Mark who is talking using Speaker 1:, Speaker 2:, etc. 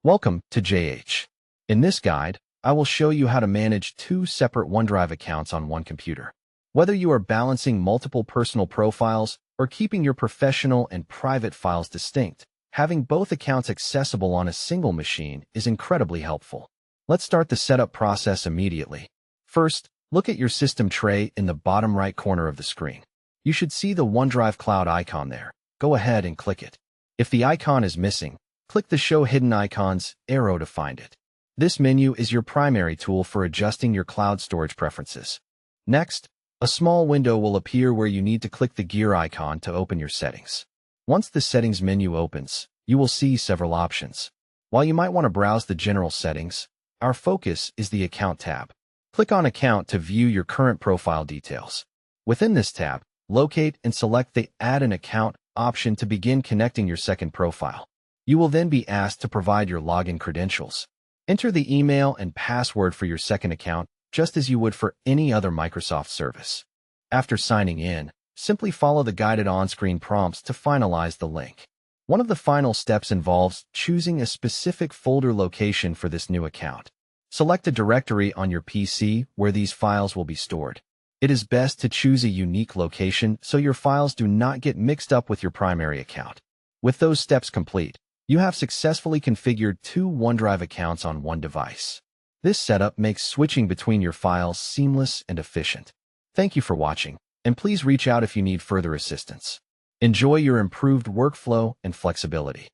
Speaker 1: Welcome to JH. In this guide, I will show you how to manage two separate OneDrive accounts on one computer. Whether you are balancing multiple personal profiles or keeping your professional and private files distinct, having both accounts accessible on a single machine is incredibly helpful. Let's start the setup process immediately. First, look at your system tray in the bottom right corner of the screen. You should see the OneDrive Cloud icon there. Go ahead and click it. If the icon is missing, click the Show Hidden Icons arrow to find it. This menu is your primary tool for adjusting your cloud storage preferences. Next, a small window will appear where you need to click the gear icon to open your settings. Once the settings menu opens, you will see several options. While you might want to browse the general settings, our focus is the Account tab. Click on Account to view your current profile details. Within this tab, locate and select the Add an Account option to begin connecting your second profile. You will then be asked to provide your login credentials. Enter the email and password for your second account, just as you would for any other Microsoft service. After signing in, simply follow the guided on-screen prompts to finalize the link. One of the final steps involves choosing a specific folder location for this new account. Select a directory on your PC where these files will be stored. It is best to choose a unique location so your files do not get mixed up with your primary account. With those steps complete, you have successfully configured two OneDrive accounts on one device. This setup makes switching between your files seamless and efficient. Thank you for watching, and please reach out if you need further assistance. Enjoy your improved workflow and flexibility.